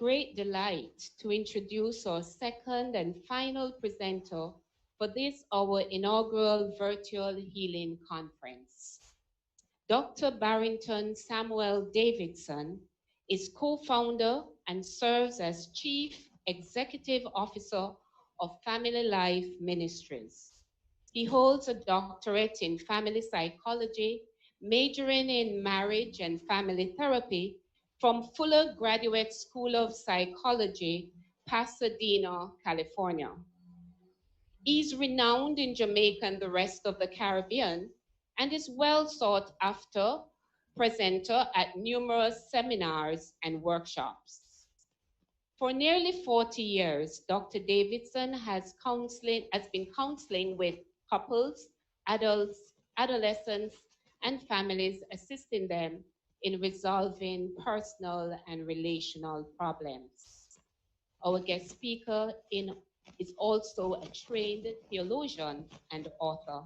great delight to introduce our second and final presenter for this, our inaugural virtual healing conference. Dr. Barrington Samuel Davidson is co-founder and serves as Chief Executive Officer of Family Life Ministries. He holds a doctorate in family psychology, majoring in marriage and family therapy from Fuller Graduate School of Psychology, Pasadena, California. He's renowned in Jamaica and the rest of the Caribbean and is well sought after presenter at numerous seminars and workshops. For nearly 40 years, Dr. Davidson has been counseling with couples, adults, adolescents, and families, assisting them in resolving personal and relational problems. Our guest speaker is also a trained theologian and author.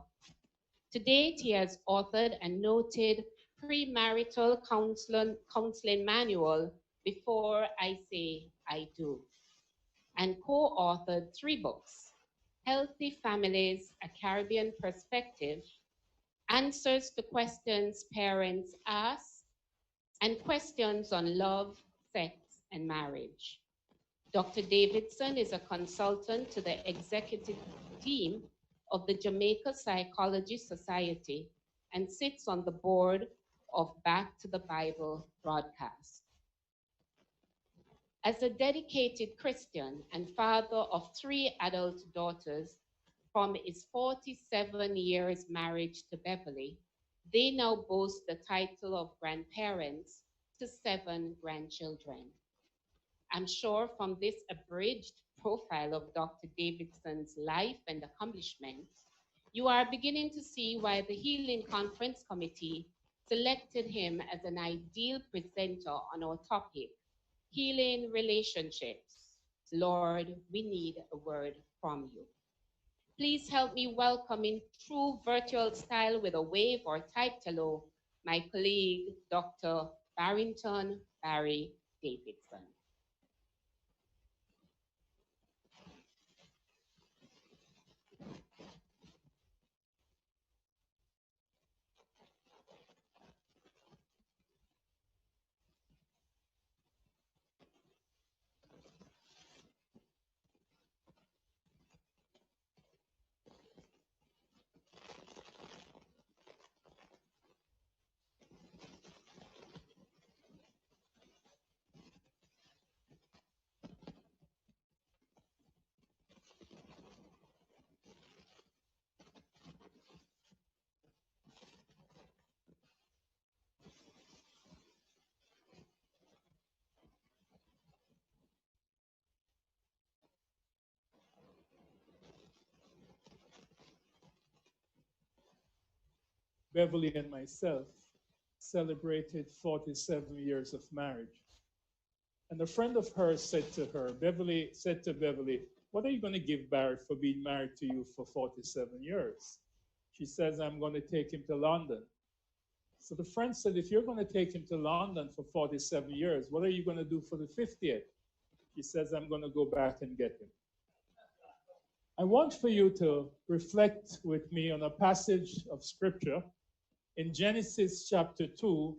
To date, he has authored a noted premarital counseling manual, Before I Say I Do, and co-authored 3 books: Healthy Families, A Caribbean Perspective, Answers to Questions Parents Ask, and Questions on Love, Sex, and Marriage. Dr. Davidson is a consultant to the executive team of the Jamaica Psychology Society and sits on the board of Back to the Bible broadcast. As a dedicated Christian and father of 3 adult daughters from his 47 years marriage to Beverly, they now boast the title of grandparents to 7 grandchildren. I'm sure from this abridged profile of Dr. Davidson's life and accomplishments, you are beginning to see why the Healing Conference Committee selected him as an ideal presenter on our topic, Healing Relationships. Lord, we need a word from you. Please help me welcome in true virtual style with a wave or typed hello, my colleague, Dr. Barrington Barry Davidson. Beverly and myself celebrated 47 years of marriage. And a friend of hers said to Beverly, what are you going to give Barry for being married to you for 47 years? She says, I'm going to take him to London. So the friend said, if you're going to take him to London for 47 years, what are you going to do for the 50th? She says, I'm going to go back and get him. I want for you to reflect with me on a passage of scripture in Genesis chapter 2,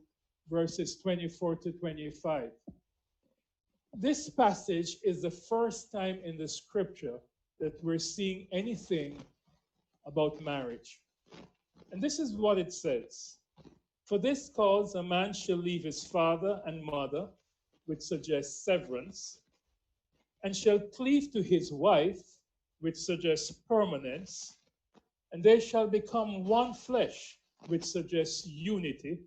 verses 24 to 25. This passage is the first time in the scripture that we're seeing anything about marriage. And this is what it says. For this cause, a man shall leave his father and mother, which suggests severance, and shall cleave to his wife, which suggests permanence, and they shall become one flesh, which suggests unity.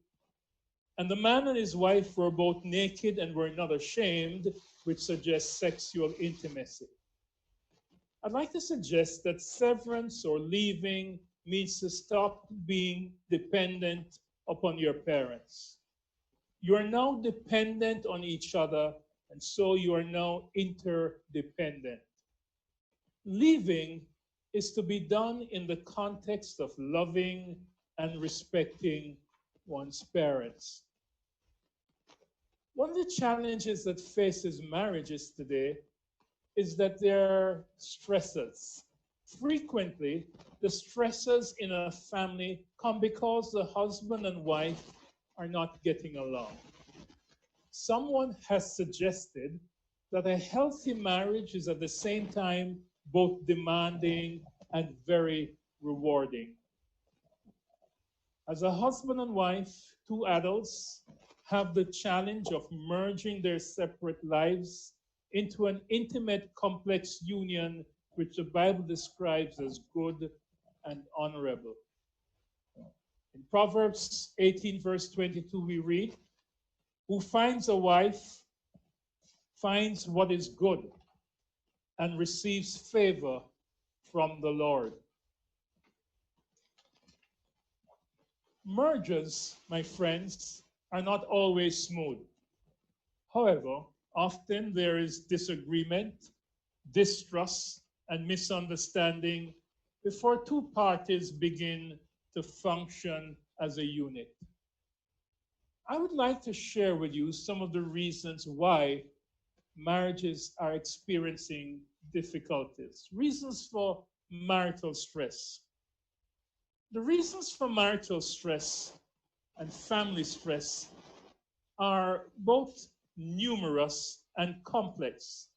And the man and his wife were both naked and were not ashamed, which suggests sexual intimacy. I'd like to suggest that severance or leaving means to stop being dependent upon your parents. You are now dependent on each other, and so you are now interdependent. Leaving is to be done in the context of loving and respecting one's parents. One of the challenges that faces marriages today is that there are stresses. Frequently, the stresses in a family come because the husband and wife are not getting along. Someone has suggested that a healthy marriage is at the same time both demanding and very rewarding. As a husband and wife, two adults have the challenge of merging their separate lives into an intimate, complex union which the Bible describes as good and honorable. In Proverbs 18, verse 22, we read, "Who finds a wife finds what is good and receives favor from the Lord." Mergers, my friends, are not always smooth. However, often there is disagreement, distrust, and misunderstanding before two parties begin to function as a unit. I would like to share with you some of the reasons why marriages are experiencing difficulties, reasons for marital stress. The reasons for marital stress and family stress are both numerous and complex,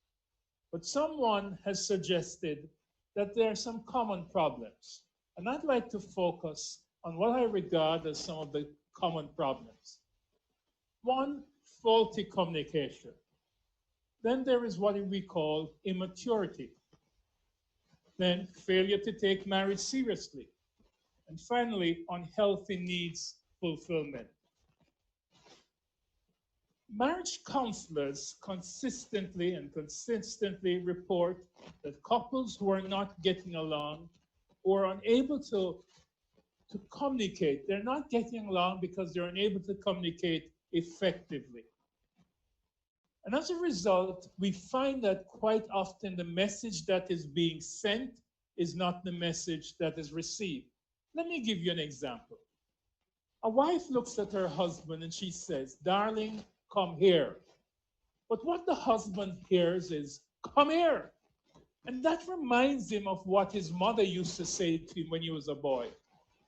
but someone has suggested that there are some common problems. And I'd like to focus on what I regard as some of the common problems. One, faulty communication. Then there is what we call immaturity. Then failure to take marriage seriously. And finally, unhealthy needs fulfillment. Marriage counselors consistently report that couples who are not getting along or unable to communicate, they're not getting along because they're unable to communicate effectively. And as a result, we find that quite often the message that is being sent is not the message that is received. Let me give you an example. A wife looks at her husband and she says, "Darling, come here." But what the husband hears is, "Come here." And that reminds him of what his mother used to say to him when he was a boy.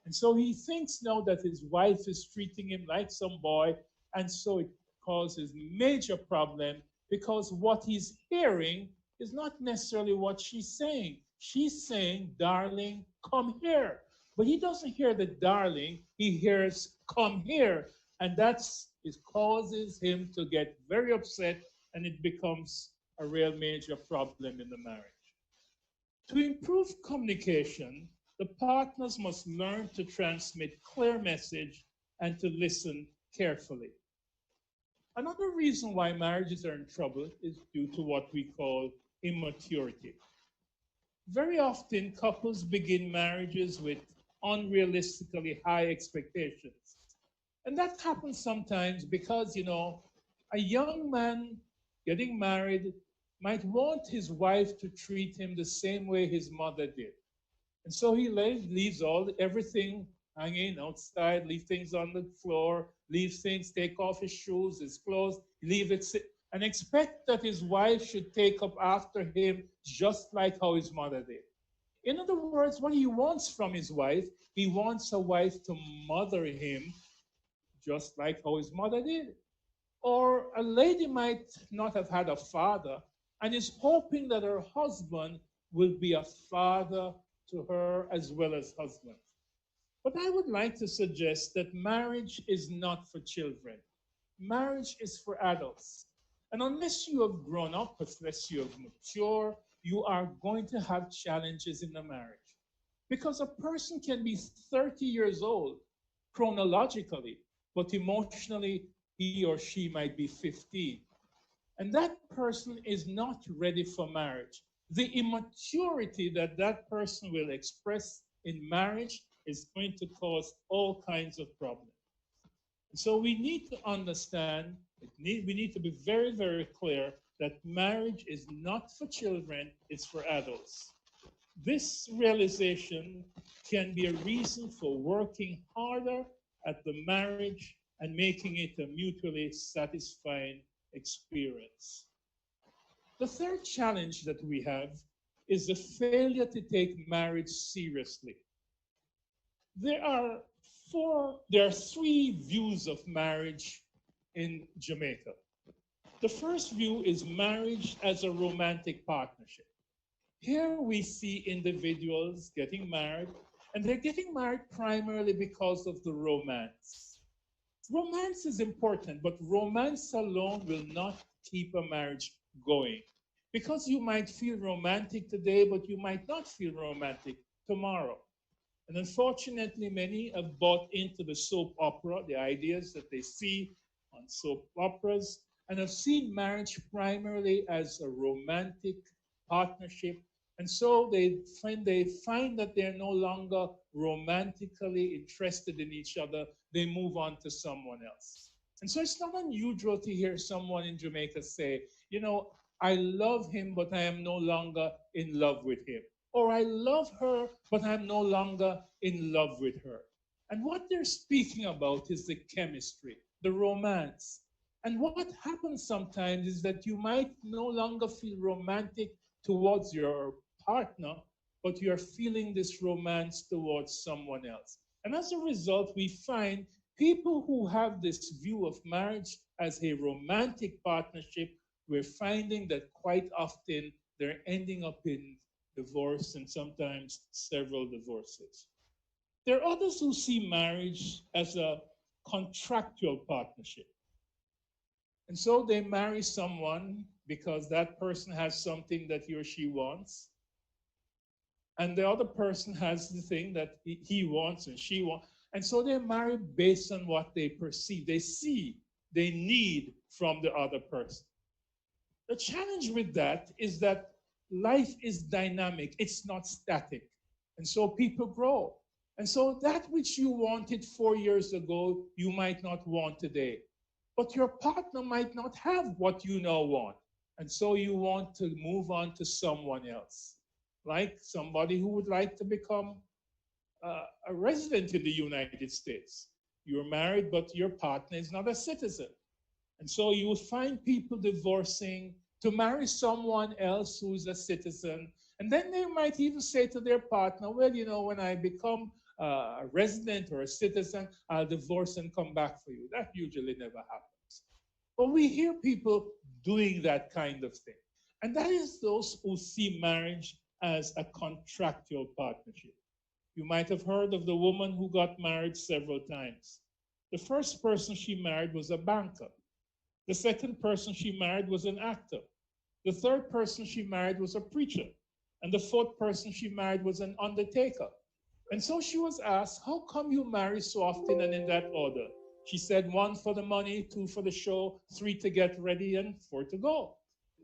And so he thinks now that his wife is treating him like some boy, and so it causes major problem because what he's hearing is not necessarily what she's saying. She's saying, "Darling, come here." But he doesn't hear the darling, he hears, "Come here." And it causes him to get very upset, and it becomes a real major problem in the marriage. To improve communication, the partners must learn to transmit clear message and to listen carefully. Another reason why marriages are in trouble is due to what we call immaturity. Very often, couples begin marriages with unrealistically high expectations. And that happens sometimes because, a young man getting married might want his wife to treat him the same way his mother did. And so he leaves everything hanging outside, leave things on the floor, leave things, take off his shoes, his clothes, leave it sit, and expect that his wife should take up after him just like how his mother did. In other words, what he wants from his wife, he wants a wife to mother him just like how his mother did. Or a lady might not have had a father and is hoping that her husband will be a father to her as well as husband. But I would like to suggest that marriage is not for children. Marriage is for adults. And unless you have grown up, unless you have matured, you are going to have challenges in the marriage. Because a person can be 30 years old chronologically, but emotionally, he or she might be 15. And that person is not ready for marriage. The immaturity that that person will express in marriage is going to cause all kinds of problems. So we need to understand, we need to be very, very clear that marriage is not for children, it's for adults. This realization can be a reason for working harder at the marriage and making it a mutually satisfying experience. The third challenge that we have is the failure to take marriage seriously. There are there are three views of marriage in Jamaica. The first view is marriage as a romantic partnership. Here we see individuals getting married, and they're getting married primarily because of the romance. Romance is important, but romance alone will not keep a marriage going. Because you might feel romantic today, but you might not feel romantic tomorrow. And unfortunately, many have bought into the soap opera, the ideas that they see on soap operas, and have seen marriage primarily as a romantic partnership. And so when they find that they're no longer romantically interested in each other, they move on to someone else. And so it's not unusual to hear someone in Jamaica say, you know, I love him, but I am no longer in love with him. Or I love her, but I'm no longer in love with her. And what they're speaking about is the chemistry, the romance. And what happens sometimes is that you might no longer feel romantic towards your partner, but you're feeling this romance towards someone else. And as a result, we find people who have this view of marriage as a romantic partnership, we're finding that quite often they're ending up in divorce and sometimes several divorces. There are others who see marriage as a contractual partnership. And so they marry someone because that person has something that he or she wants. And the other person has the thing that he wants and she wants. And so they marry based on what they perceive. They see, they need from the other person. The challenge with that is that life is dynamic, it's not static. And so people grow. And so that which you wanted 4 years ago, you might not want today. But your partner might not have what you now want. And so you want to move on to someone else, like somebody who would like to become a resident in the United States. You're married, but your partner is not a citizen. And so you will find people divorcing to marry someone else who is a citizen. And then they might even say to their partner, well, you know, when I become a resident or a citizen, I'll divorce and come back for you. That usually never happens. But we hear people doing that kind of thing. And that is those who see marriage as a contractual partnership. You might have heard of the woman who got married several times. The first person she married was a banker. The second person she married was an actor. The third person she married was a preacher. And the fourth person she married was an undertaker. And so she was asked, how come you marry so often and in that order? She said, 1 for the money, 2 for the show, 3 to get ready, and 4 to go.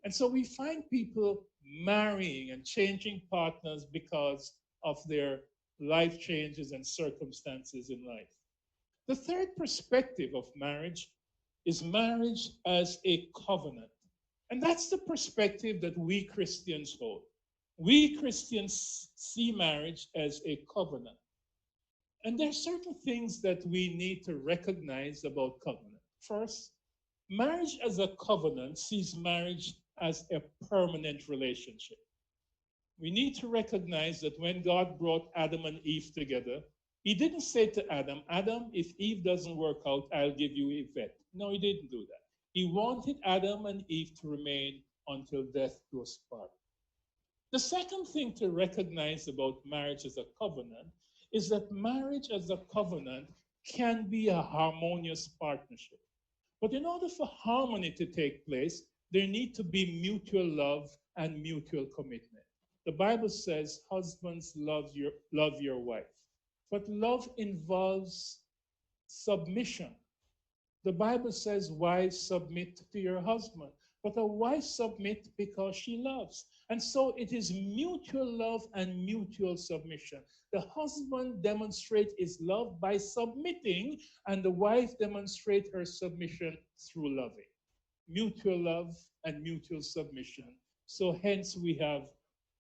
And so we find people marrying and changing partners because of their life changes and circumstances in life. The third perspective of marriage is marriage as a covenant. And that's the perspective that we Christians hold. We Christians see marriage as a covenant. And there are certain things that we need to recognize about covenant. First, marriage as a covenant sees marriage as a permanent relationship. We need to recognize that when God brought Adam and Eve together, he didn't say to Adam, Adam, if Eve doesn't work out, I'll give you Yvette. No, he didn't do that. He wanted Adam and Eve to remain until death do us part. The second thing to recognize about marriage as a covenant is that marriage as a covenant can be a harmonious partnership. But in order for harmony to take place, there need to be mutual love and mutual commitment. The Bible says, husbands, love your wife. But love involves submission. The Bible says, wives, submit to your husband. But a wife submits because she loves. And so it is mutual love and mutual submission. The husband demonstrates his love by submitting, and the wife demonstrates her submission through loving. Mutual love and mutual submission. So hence we have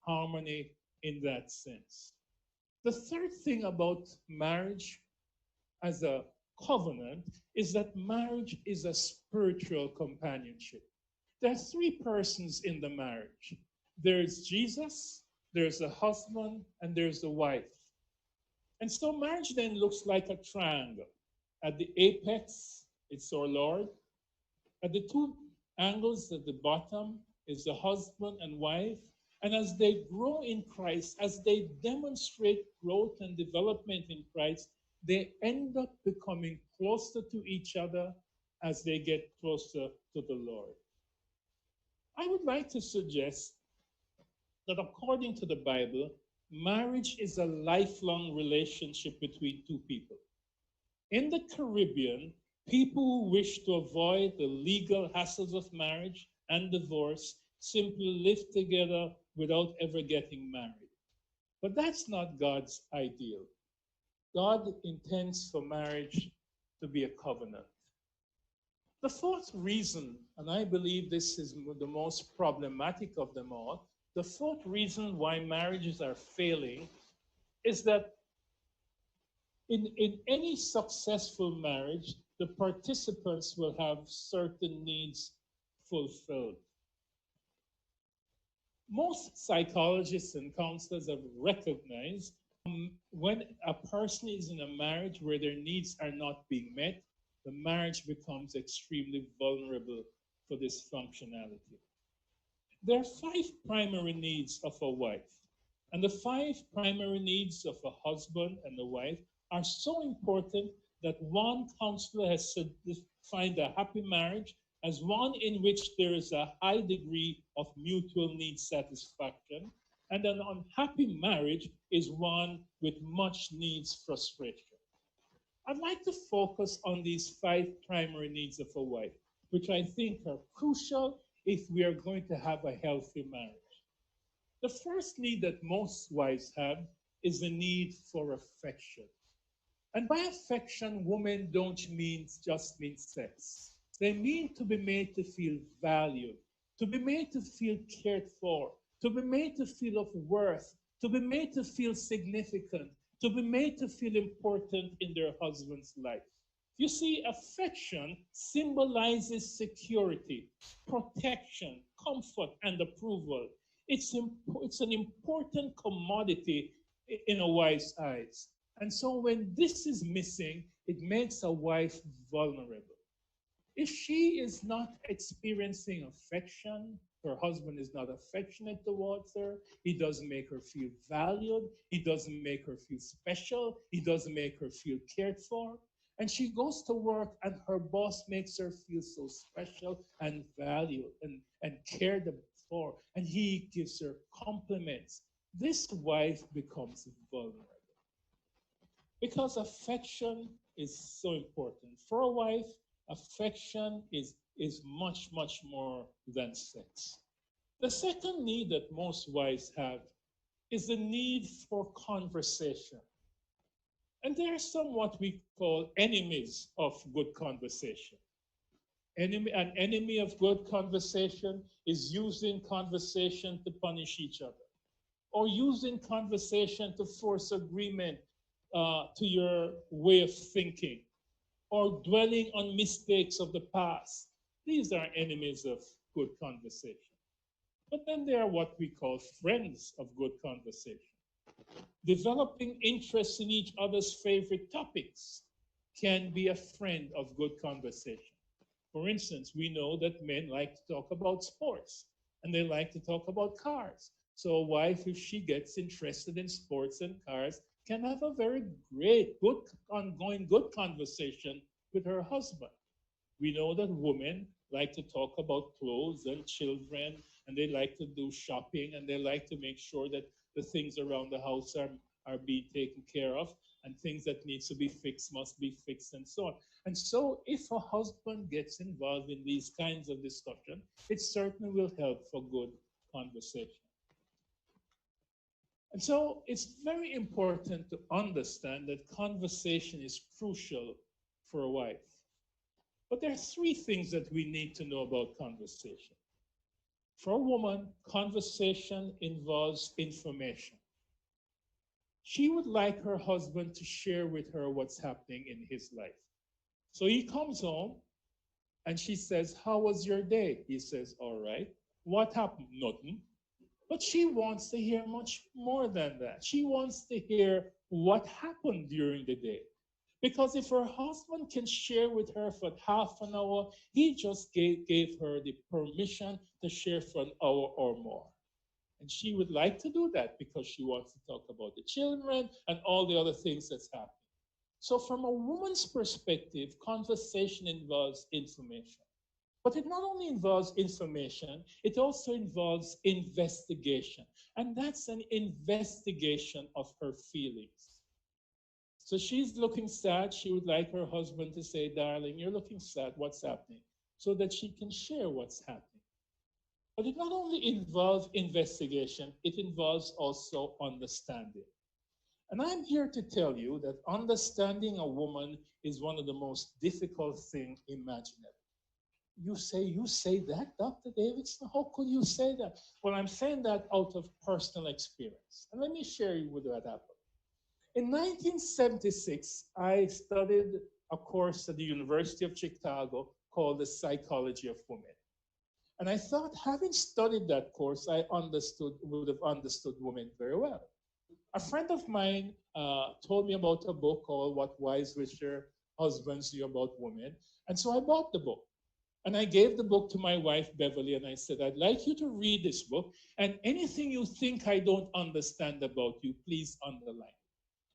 harmony in that sense. The third thing about marriage as a covenant is that marriage is a spiritual companionship. There are three persons in the marriage. There's Jesus, there's the husband, and there's the wife. And so marriage then looks like a triangle. At the apex, it's our Lord. At the two angles at the bottom is the husband and wife. And as they grow in Christ, as they demonstrate growth and development in Christ, they end up becoming closer to each other as they get closer to the Lord. I would like to suggest that according to the Bible, marriage is a lifelong relationship between two people. In the Caribbean, people who wish to avoid the legal hassles of marriage and divorce simply live together without ever getting married. But that's not God's ideal. God intends for marriage to be a covenant. The fourth reason, and I believe this is the most problematic of them all, the fourth reason why marriages are failing is that in any successful marriage, the participants will have certain needs fulfilled. Most psychologists and counselors have recognized when a person is in a marriage where their needs are not being met, the marriage becomes extremely vulnerable for dysfunctionality. There are 5 primary needs of a wife, and the 5 primary needs of a husband and a wife are so important that one counselor has defined a happy marriage as one in which there is a high degree of mutual need satisfaction, and an unhappy marriage is one with much needs frustration. I'd like to focus on these 5 primary needs of a wife, which I think are crucial if we are going to have a healthy marriage. The first need that most wives have is the need for affection. And by affection, women don't just mean sex. They mean to be made to feel valued, to be made to feel cared for, to be made to feel of worth, to be made to feel significant, to be made to feel important in their husband's life. You see, affection symbolizes security, protection, comfort, and approval. It's an important commodity in a wife's eyes. And so when this is missing, it makes a wife vulnerable. If she is not experiencing affection, her husband is not affectionate towards her, he doesn't make her feel valued, he doesn't make her feel special, he doesn't make her feel cared for, and she goes to work and her boss makes her feel so special and valued and cared for, and he gives her compliments, this wife becomes vulnerable. Because affection is so important. For a wife, affection is much, much more than sex. The second need that most wives have is the need for conversation. And there are some what we call enemies of good conversation. An enemy of good conversation is using conversation to punish each other, or using conversation to force agreement to your way of thinking, or dwelling on mistakes of the past. These are enemies of good conversation. But then there are what we call friends of good conversation. Developing interest in each other's favorite topics can be a friend of good conversation. For instance, we know that men like to talk about sports and they like to talk about cars. So a wife, if she gets interested in sports and cars, can have a very great, good, ongoing, good conversation with her husband. We know that women like to talk about clothes and children, and they like to do shopping, and they like to make sure that the things around the house are being taken care of, and things that needs to be fixed must be fixed, and so on. And so if a husband gets involved in these kinds of discussion, it certainly will help for good conversation. And so it's very important to understand that conversation is crucial for a wife. But there are 3 things that we need to know about conversation. For a woman, conversation involves information. She would like her husband to share with her what's happening in his life. So he comes home and she says, "How was your day?" He says, "All right." "What happened?" "Nothing." But she wants to hear much more than that. She wants to hear what happened during the day. Because if her husband can share with her for half an hour, he just gave her the permission to share for an hour or more. And she would like to do that because she wants to talk about the children and all the other things that's happening. So, from a woman's perspective, conversation involves information. But it not only involves information, it also involves investigation. And that's an investigation of her feelings. So she's looking sad. She would like her husband to say, "Darling, you're looking sad. What's happening?" So that she can share what's happening. But it not only involves investigation, it involves also understanding. And I'm here to tell you that understanding a woman is one of the most difficult things imaginable. You say that, Dr. Davidson? How could you say that? Well, I'm saying that out of personal experience. And let me share you with what happened. In 1976, I studied a course at the University of Chicago called the Psychology of Women. And I thought, having studied that course, I would have understood women very well. A friend of mine told me about a book called What Wives Wish Their Husbands Knew About Women. And so I bought the book. And I gave the book to my wife, Beverly, and I said, "I'd like you to read this book, and anything you think I don't understand about you, please underline."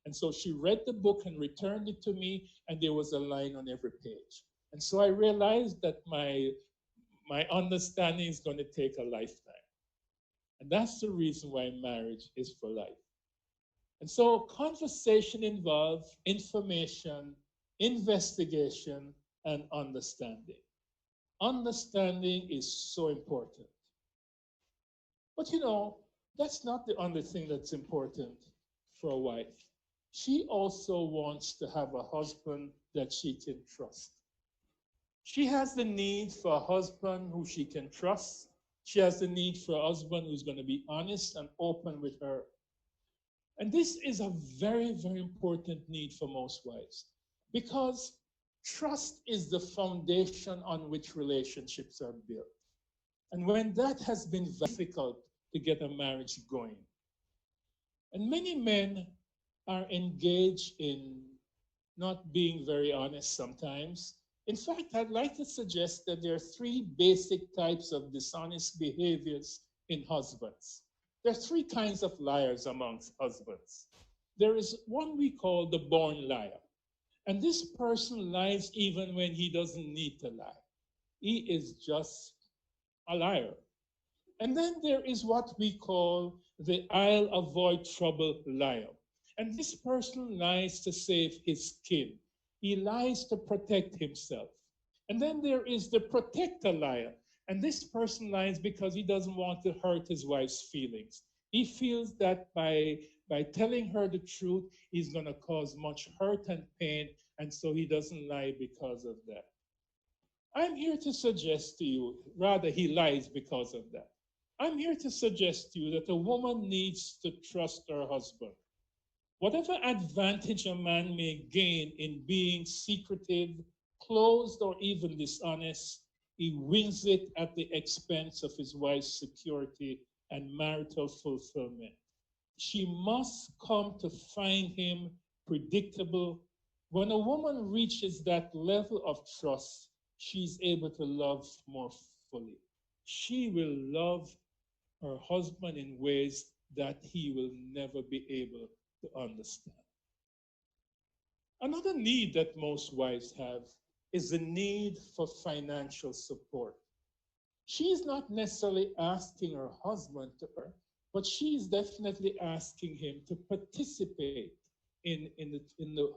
And so she read the book and returned it to me, and there was a line on every page. And so I realized that my understanding is going to take a lifetime. And that's the reason why marriage is for life. And so conversation involves information, investigation, and understanding. Understanding is so important. But that's not the only thing that's important for a wife. She also wants to have a husband that she can trust. She has the need for a husband who she can trust. She has the need for a husband who's going to be honest and open with her. And this is a very, very important need for most wives because trust is the foundation on which relationships are built. And when that has been difficult to get a marriage going, and many men are engaged in not being very honest sometimes. In fact, I'd like to suggest that there are three basic types of dishonest behaviors in husbands. There are three kinds of liars amongst husbands. There is one we call the born liar. And this person lies even when he doesn't need to lie. He is just a liar. And then there is what we call the I'll avoid trouble liar. And this person lies to save his skin. He lies to protect himself. And then there is the protector liar. And this person lies because he doesn't want to hurt his wife's feelings. He feels that by telling her the truth, he's going to cause much hurt and pain. And so he doesn't lie because of that. I'm here to suggest to you, rather, he lies because of that. I'm here to suggest to you that a woman needs to trust her husband. Whatever advantage a man may gain in being secretive, closed, or even dishonest, he wins it at the expense of his wife's security and marital fulfillment. She must come to find him predictable. When a woman reaches that level of trust, she's able to love more fully. She will love her husband in ways that he will never be able to understand. Another need that most wives have is the need for financial support. She is not necessarily asking her husband to earn, but she is definitely asking him to participate in the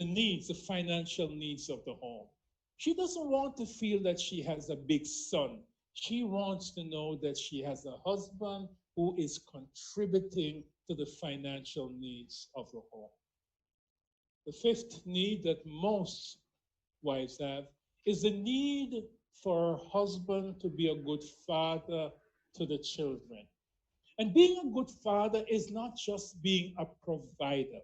needs, the financial needs of the home. She doesn't want to feel that she has a big son. She wants to know that she has a husband who is contributing to the financial needs of the home. The fifth need that most wives have is the need for her husband to be a good father to the children. And being a good father is not just being a provider.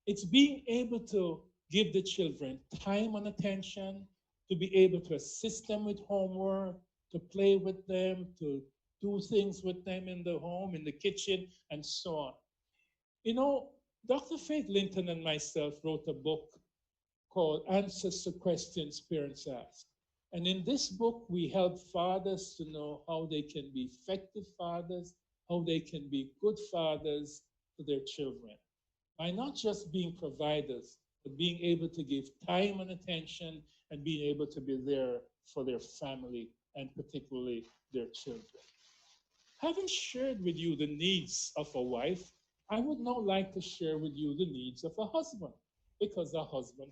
It's being able to give the children time and attention, to be able to assist them with homework, to play with them, to do things with them in the home, in the kitchen, and so on. You know, Dr. Faith Linton and myself wrote a book called Answers to Questions Parents Ask. And in this book, we help fathers to know how they can be effective fathers, how they can be good fathers to their children, by not just being providers, but being able to give time and attention and being able to be there for their family and particularly their children. Having shared with you the needs of a wife, I would now like to share with you the needs of a husband, because a husband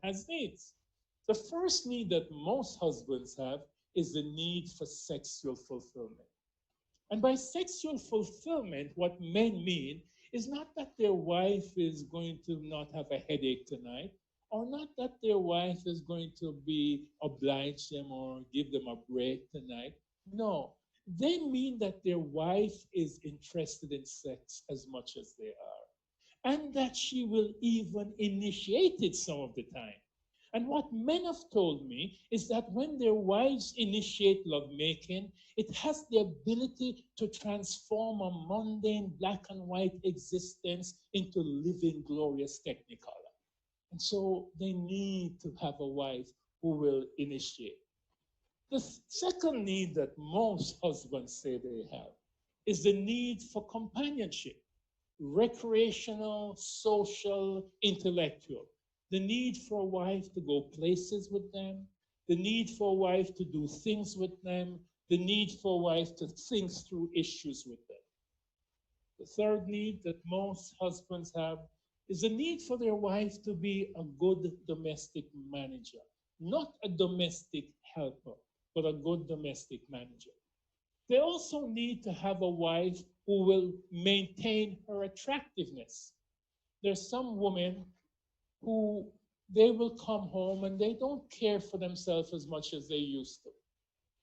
has needs. The first need that most husbands have is the need for sexual fulfillment. And by sexual fulfillment, what men mean is not that their wife is going to not have a headache tonight, or not that their wife is going to be oblige them or give them a break tonight. No, they mean that their wife is interested in sex as much as they are, and that she will even initiate it some of the time. And what men have told me is that when their wives initiate lovemaking, it has the ability to transform a mundane black and white existence into living glorious technicolor. And so they need to have a wife who will initiate. The second need that most husbands say they have is the need for companionship, recreational, social, intellectual. The need for a wife to go places with them, the need for a wife to do things with them, the need for a wife to think through issues with them. The third need that most husbands have is the need for their wife to be a good domestic manager, not a domestic helper, but a good domestic manager. They also need to have a wife who will maintain her attractiveness. There's some women who they will come home and they don't care for themselves as much as they used to.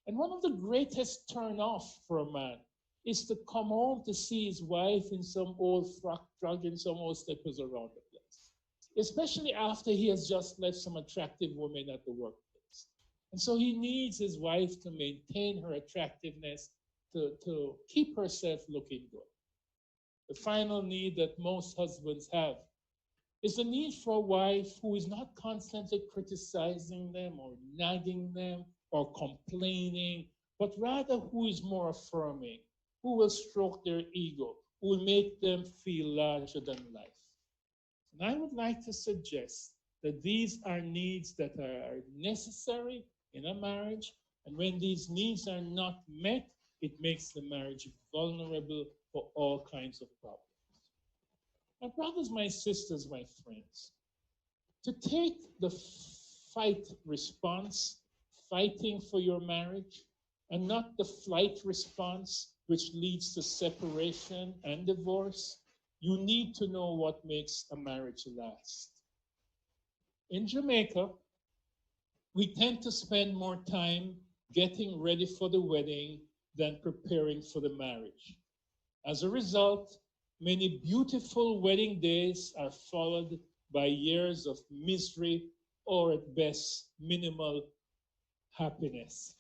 And one of the greatest turn-off for a man is to come home to see his wife in some old frock, dragging some old slippers around the place, especially after he has just left some attractive women at the workplace. And so he needs his wife to maintain her attractiveness, to keep herself looking good. The final need that most husbands have is the need for a wife who is not constantly criticizing them or nagging them or complaining, but rather who is more affirming, who will stroke their ego, who will make them feel larger than life. And I would like to suggest that these are needs that are necessary in a marriage, and when these needs are not met, it makes the marriage vulnerable for all kinds of problems. My brothers, my sisters, my friends, to take the fight response, fighting for your marriage, and not the flight response, which leads to separation and divorce, you need to know what makes a marriage last. In Jamaica, we tend to spend more time getting ready for the wedding than preparing for the marriage. As a result, many beautiful wedding days are followed by years of misery or at best minimal happiness.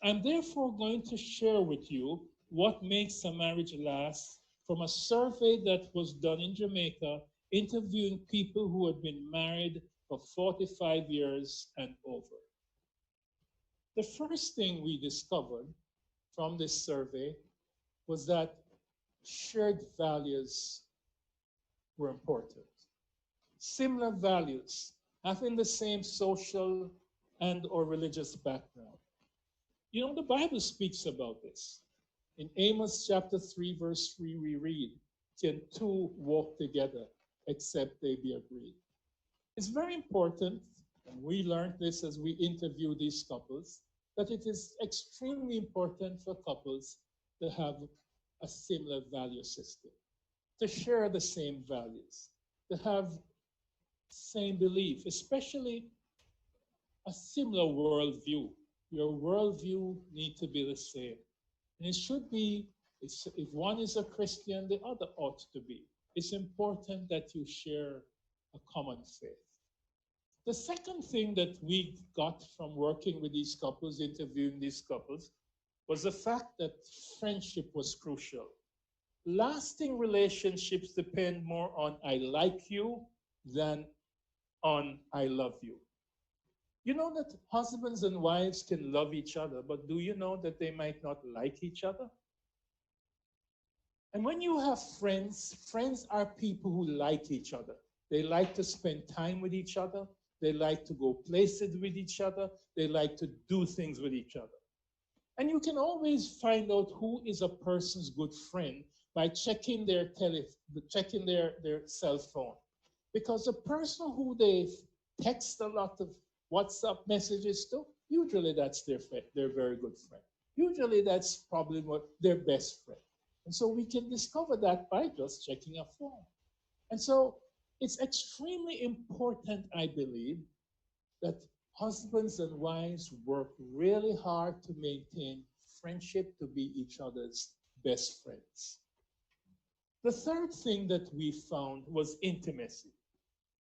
I'm therefore going to share with you what makes a marriage last from a survey that was done in Jamaica, interviewing people who had been married for 45 years and over. The first thing we discovered from this survey was that shared values were important. Similar values, having the same social and or religious background. You know, the Bible speaks about this. In Amos chapter 3, verse 3, we read, "Can two walk together except they be agreed?" It's very important, and we learned this as we interview these couples, that it is extremely important for couples to have a similar value system, to share the same values, to have same belief, especially a similar worldview. Your worldview need to be the same. And it should be, if one is a Christian, the other ought to be. It's important that you share a common faith. The second thing that we got from working with these couples, interviewing these couples, was the fact that friendship was crucial. Lasting relationships depend more on I like you than on I love you. You know that husbands and wives can love each other, but do you know that they might not like each other? And when you have friends, friends are people who like each other. They like to spend time with each other. They like to go places with each other. They like to do things with each other. And you can always find out who is a person's good friend by checking their cell phone. Because the person who they text a lot of WhatsApp messages to, usually that's their very good friend. Usually that's probably their best friend. And so we can discover that by just checking a phone. And so it's extremely important, I believe, that husbands and wives work really hard to maintain friendship, to be each other's best friends. The third thing that we found was intimacy.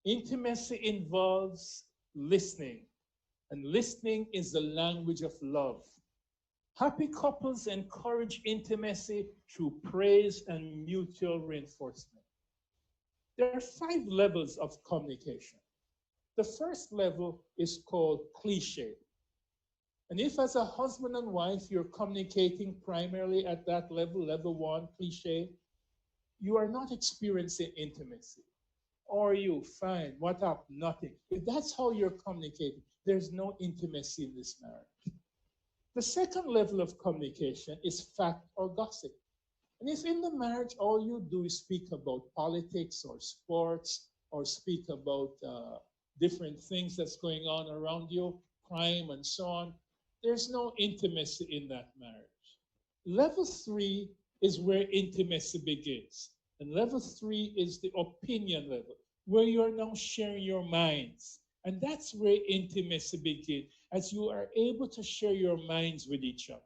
Intimacy involves listening, and listening is the language of love. Happy couples encourage intimacy through praise and mutual reinforcement. There are 5 levels of communication. The first level is called cliche. And if as a husband and wife, you're communicating primarily at that level, level 1, cliche, you are not experiencing intimacy. Or you find, what up? Nothing. If that's how you're communicating, there's no intimacy in this marriage. The second level of communication is fact or gossip. And if in the marriage all you do is speak about politics or sports or speak about different things that's going on around you, crime and so on, there's no intimacy in that marriage. Level 3 is where intimacy begins. And level 3 is the opinion level, where you are now sharing your minds. And that's where intimacy begins, as you are able to share your minds with each other.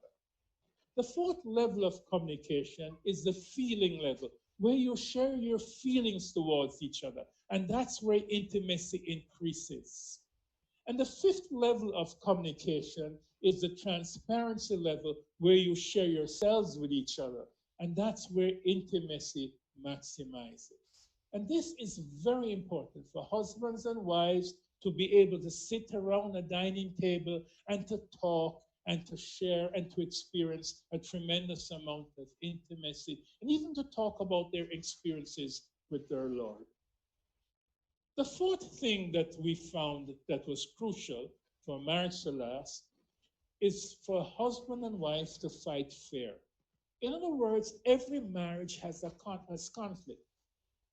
The fourth level of communication is the feeling level, where you share your feelings towards each other. And that's where intimacy increases. And the fifth level of communication is the transparency level, where you share yourselves with each other. And that's where intimacy maximizes. And this is very important for husbands and wives to be able to sit around a dining table and to talk and to share and to experience a tremendous amount of intimacy, and even to talk about their experiences with their Lord. The fourth thing that we found that was crucial for marriage to last is for husband and wife to fight fair. In other words, every marriage has conflict.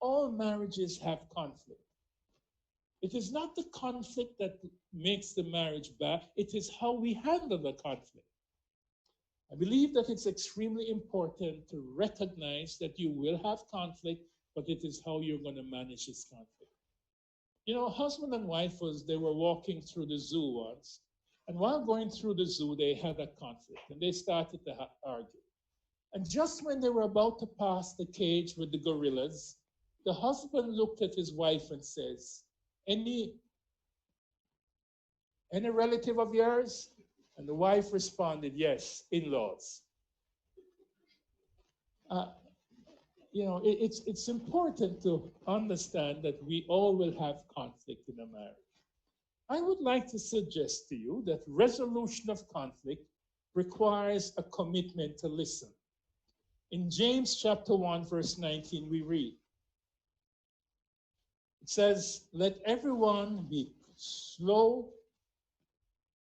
All marriages have conflict. It is not the conflict that makes the marriage bad, it is how we handle the conflict. I believe that it's extremely important to recognize that you will have conflict, but it is how you're going to manage this conflict. You know, husband and wife they were walking through the zoo once, and while going through the zoo, they had a conflict, and they started to argue. And just when they were about to pass the cage with the gorillas, the husband looked at his wife and says, any relative of yours? And the wife responded, yes, in-laws. You know, it's important to understand that we all will have conflict in a marriage. I would like to suggest to you that resolution of conflict requires a commitment to listen. In James chapter 1, verse 19, we read, it says, let everyone be slow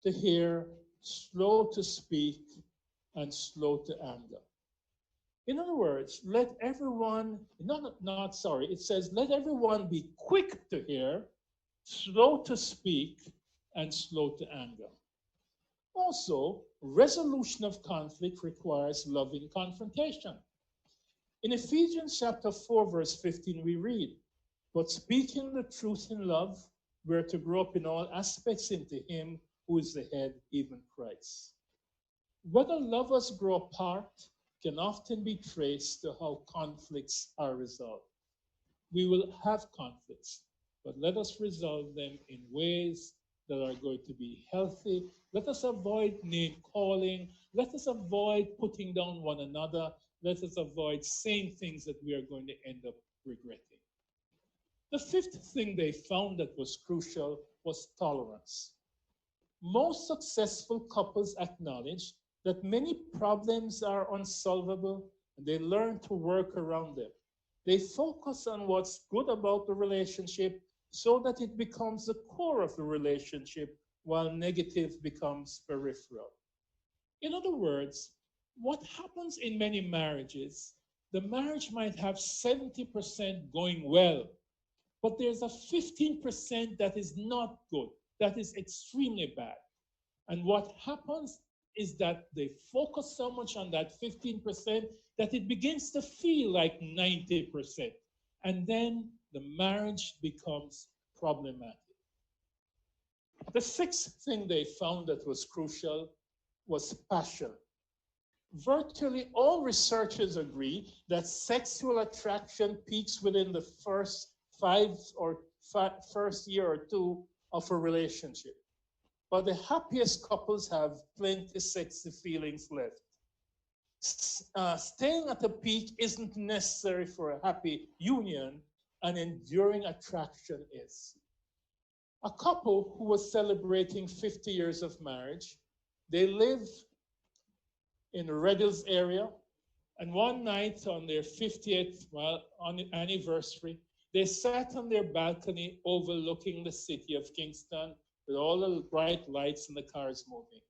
to hear, slow to speak, and slow to anger. In other words, let everyone, it says, let everyone be quick to hear, slow to speak, and slow to anger. Also, resolution of conflict requires loving confrontation. In Ephesians chapter 4, verse 15, we read, but speaking the truth in love, we're to grow up in all aspects into him who is the head, even Christ. Whether lovers grow apart can often be traced to how conflicts are resolved. We will have conflicts. but let us resolve them in ways that are going to be healthy. Let us avoid name calling. Let us avoid putting down one another. Let us avoid saying things that we are going to end up regretting. The fifth thing they found that was crucial was tolerance. Most successful couples acknowledge that many problems are unsolvable and they learn to work around them. They focus on what's good about the relationship so that it becomes the core of the relationship while negative becomes peripheral. In other words, what happens in many marriages, the marriage might have 70% going well, but there's a 15% that is not good, that is extremely bad. And what happens is that they focus so much on that 15% that it begins to feel like 90%. And then the marriage becomes problematic. The sixth thing they found that was crucial was passion. Virtually all researchers agree that sexual attraction peaks within the first first year or two of a relationship. But the happiest couples have plenty sexy feelings left. Staying at the peak isn't necessary for a happy union, an enduring attraction is. A couple who was celebrating 50 years of marriage, they live in the Red Hills area, and one night on their 50th anniversary, they sat on their balcony overlooking the city of Kingston with all the bright lights and the cars moving.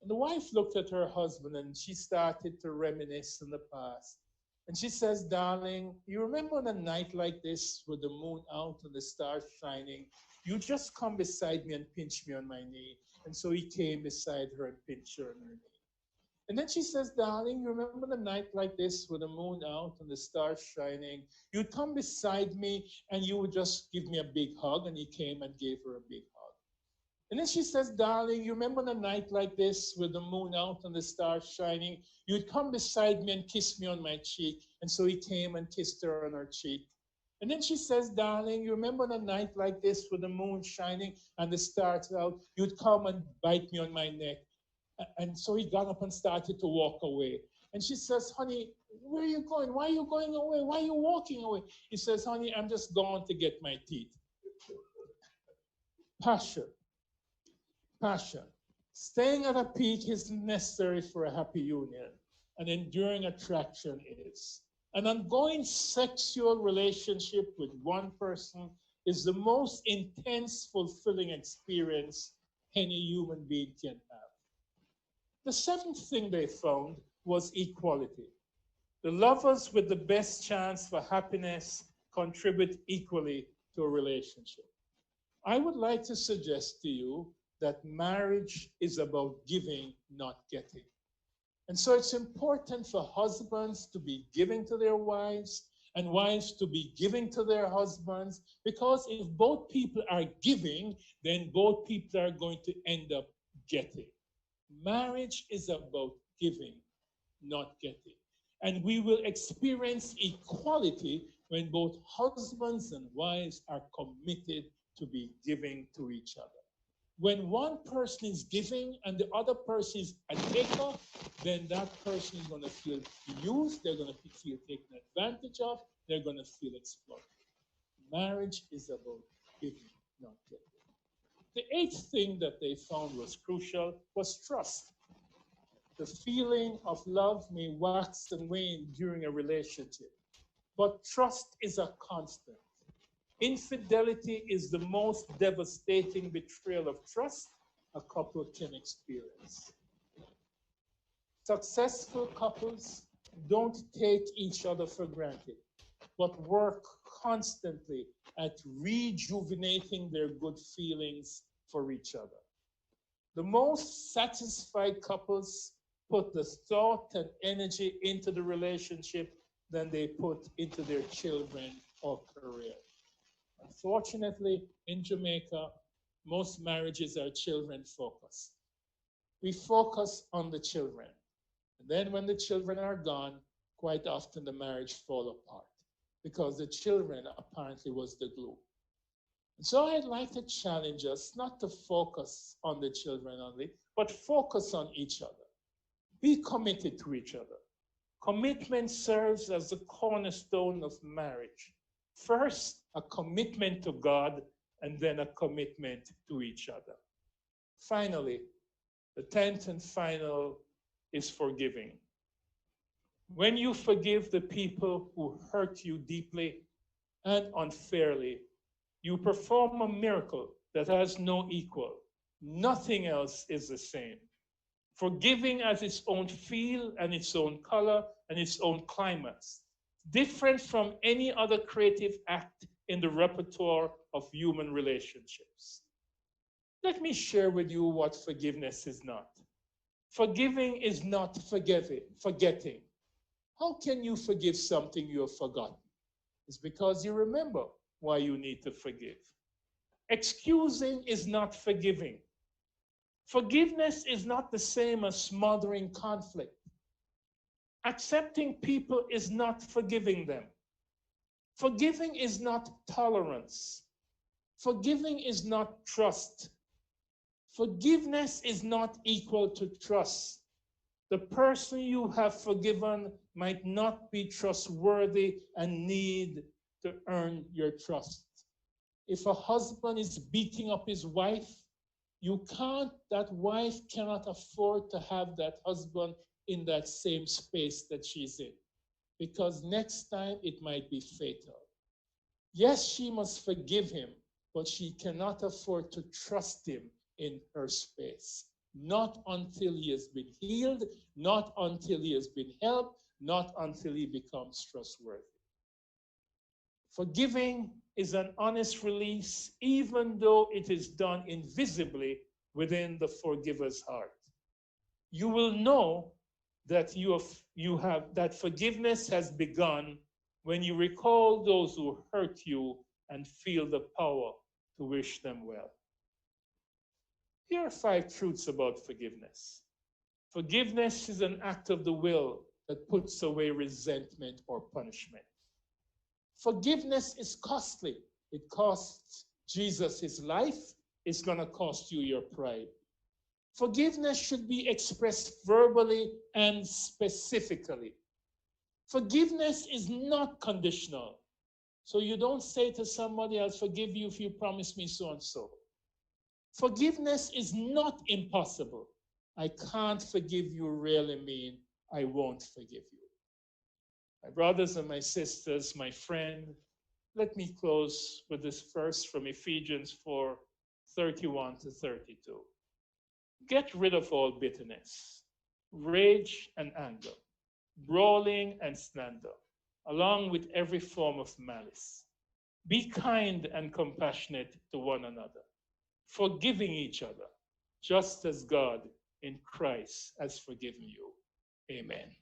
And the wife looked at her husband and she started to reminisce in the past. And she says, darling, you remember on a night like this with the moon out and the stars shining, you just come beside me and pinch me on my knee. And so he came beside her and pinched her on her knee. And then she says, darling, you remember the night like this with the moon out and the stars shining? You'd come beside me and you would just give me a big hug. And he came and gave her a big hug. And then she says, darling, you remember the night like this with the moon out and the stars shining? You'd come beside me and kiss me on my cheek. And so he came and kissed her on her cheek. And then she says, darling, you remember the night like this with the moon shining and the stars out? You'd come and bite me on my neck. And so he got up and started to walk away. And she says, honey, where are you going? Why are you going away? Why are you walking away? He says, honey, I'm just going to get my teeth. Passion. Passion. Staying at a peak isn't necessary for a happy union. An enduring attraction is. An ongoing sexual relationship with one person is the most intense, fulfilling experience any human being can have. The seventh thing they found was equality. The lovers with the best chance for happiness contribute equally to a relationship. I would like to suggest to you that marriage is about giving, not getting. And so it's important for husbands to be giving to their wives and wives to be giving to their husbands, because if both people are giving, then both people are going to end up getting. Marriage is about giving, not getting. And we will experience equality when both husbands and wives are committed to be giving to each other. When one person is giving and the other person is a taker, then that person is going to feel used, they're going to feel taken advantage of, they're going to feel exploited. Marriage is about giving, not getting. The eighth thing that they found was crucial was trust. The feeling of love may wax and wane during a relationship, but trust is a constant. Infidelity is the most devastating betrayal of trust a couple can experience. Successful couples don't take each other for granted, but work constantly at rejuvenating their good feelings for each other. The most satisfied couples put the thought and energy into the relationship than they put into their children or career. Unfortunately, in Jamaica, most marriages are children focused. We focus on the children. And then when the children are gone, quite often the marriage falls apart because the children apparently was the glue. So I'd like to challenge us not to focus on the children only, but focus on each other. Be committed to each other. Commitment serves as the cornerstone of marriage. First, a commitment to God, and then a commitment to each other. Finally, the 10th and final is forgiving. When you forgive the people who hurt you deeply and unfairly, you perform a miracle that has no equal. Nothing else is the same. Forgiving has its own feel and its own color and its own climax, different from any other creative act in the repertoire of human relationships. Let me share with you what forgiveness is not. Forgiving is not forgetting. How can you forgive something you have forgotten? It's because you remember why you need to forgive. Excusing is not forgiving. Forgiveness is not the same as smothering conflict. Accepting people is not forgiving them. Forgiving is not tolerance. Forgiving is not trust. Forgiveness is not equal to trust. The person you have forgiven might not be trustworthy and need to earn your trust. If a husband is beating up his wife, that wife cannot afford to have that husband in that same space that she's in, because next time it might be fatal. Yes, she must forgive him, but she cannot afford to trust him in her space. Not until he has been healed, not until he has been helped, not until he becomes trustworthy. Forgiving is an honest release, even though it is done invisibly within the forgiver's heart. You will know that that forgiveness has begun when you recall those who hurt you and feel the power to wish them well. Here are 5 truths about forgiveness. Forgiveness is an act of the will that puts away resentment or punishment. Forgiveness is costly. It costs Jesus his life. It's going to cost you your pride. Forgiveness should be expressed verbally and specifically. Forgiveness is not conditional. So you don't say to somebody, I'll forgive you if you promise me so and so. Forgiveness is not impossible. I can't forgive you really mean I won't forgive you. My brothers and my sisters, my friend, let me close with this verse from Ephesians 4:31 to 32. Get rid of all bitterness, rage and anger, brawling and slander, along with every form of malice. Be kind and compassionate to one another, forgiving each other, just as God in Christ has forgiven you. Amen.